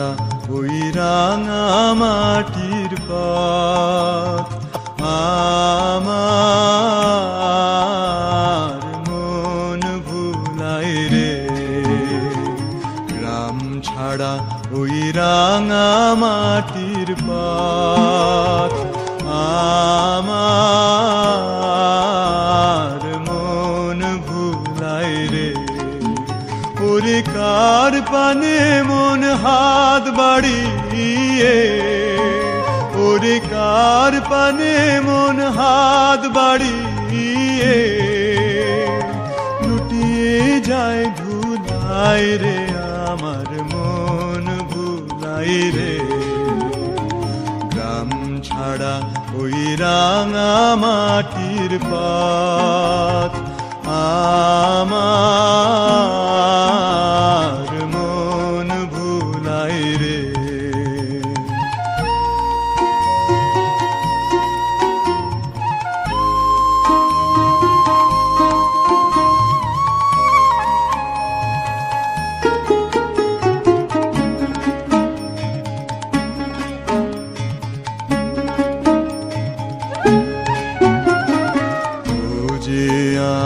ছাড়া ওই রাঙা মাটির পথ আমার মন ভুলাই রে। গ্রাম ছাড়া ওই রাঙা মাটির পথ আমার মন ভুলাই রে। ওরে কার পানে মন হাত বাড়িয়ে, ওরে কার পানে মন হাত বাড়িয়ে লুটিয়ে যায় ধুলাই রে। আমার মন ভুলাই রে। গ্রাম ছাড়া ওই রাঙা মাটির পথ আমার মন ভুলাই রে।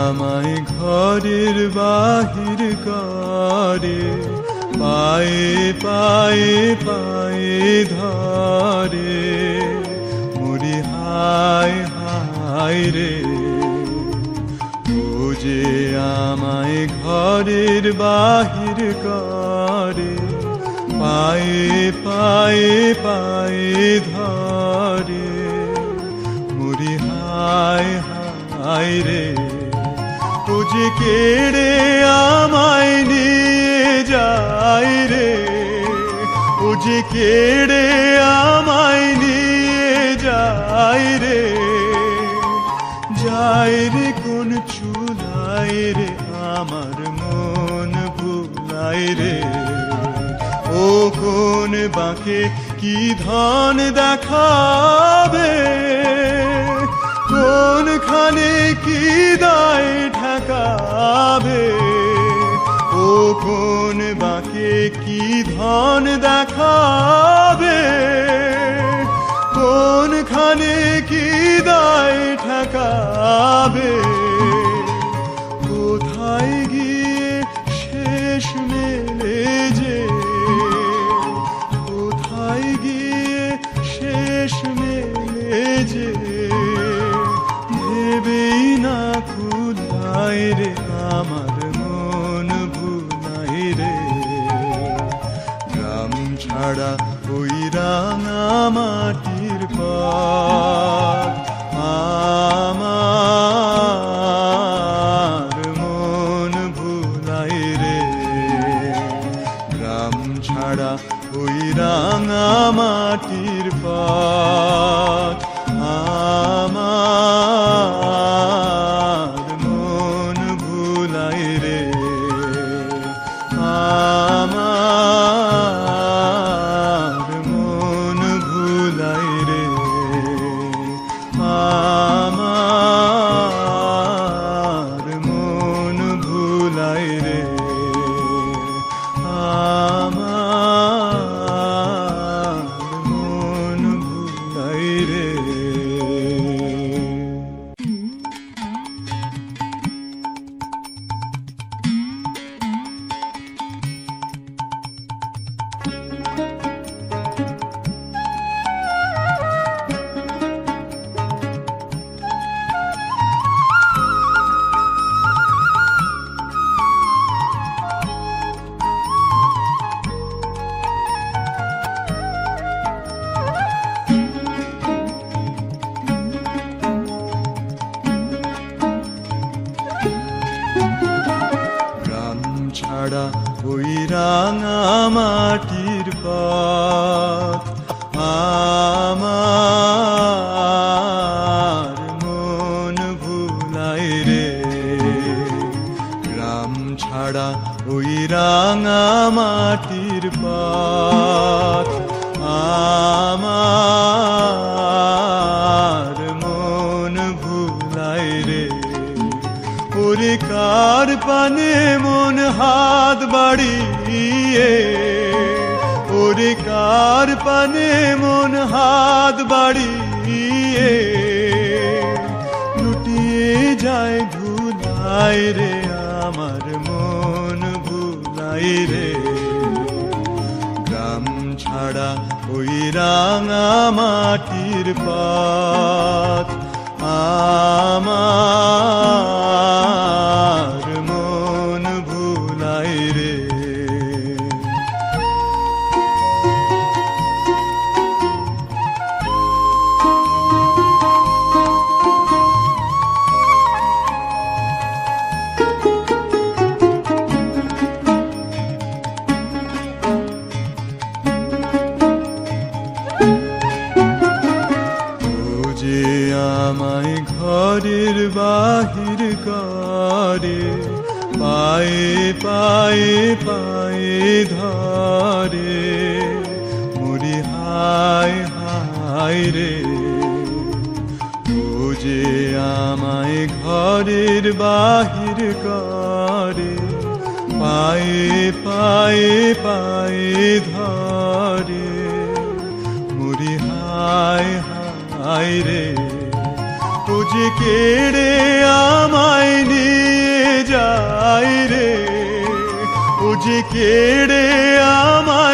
আমায় ঘরের বাহির করে, পায়ে পায়ে পায়ে ধরে, মরি হায় হায় রে। ও যে আমায় ঘরের বাহির করে, পায়ে পায়ে পায়ে ধরে, মরি হায় হায় রে। ও যে কেড়ে আমায় নিয়ে যায় রে, ও যে কেড়ে আমায় নিয়ে যায় রে। যায় রে কোন চুলাই রে, আমার মন ভুলাই রে। ও কোন বাঁকে কি ধন দেখাবে, কোনখানে কি দায় ঠেকাবে। ও কোন বাঁকে কি ধন দেখাবে, কোনখানে কি দায় ঠেকাবে। কোথায় গিয়ে শেষ মেলে যে, কোথায় গিয়ে শেষ মেলে যে, ভেবেই না খুদাই রে। আমার মন ভুলাই রে। গ্রাম ছাড়া ওই রাঙা মাটির পথ আমার মন ভুলাই রে। গ্রাম ছাড়া ওই রাঙা মাটির পথ আমার মন ভুলাই রে। আমার মন ভুলাই রে। আমার মন ভুলাই রে। আমার মন ভুলাই রে। ছাড়া ওই রাঙা মাটির পথ আমার মন ভুলাই রে। গ্রাম ছাড়া ওই রাঙা মাটির পথ আমার মন ভুলাই রে। ওরে কার পানে মন হাত বাড়িয়ে, ওরে কার পানে মন হাত বাড়িয়ে লুটিয়ে যায় ধুলাই রে আমার মন ভুলাই রে গ্রাম ছাড়া ওই রাঙা মাটির পথ আমার মন ভুলাই রে আমায় ঘরের বাহির করে পায়ে পায়ে পায়ে ধরে মুড়ি হায় হায় রে ও যে আমায় ঘরের বাহির করে পায়ে পায়ে পায়ে ধরে মুড়ি হায় হায় রে ও যে কেড়ে আমায় নিয়ে যায় রে ও যে কেড়ে আমায়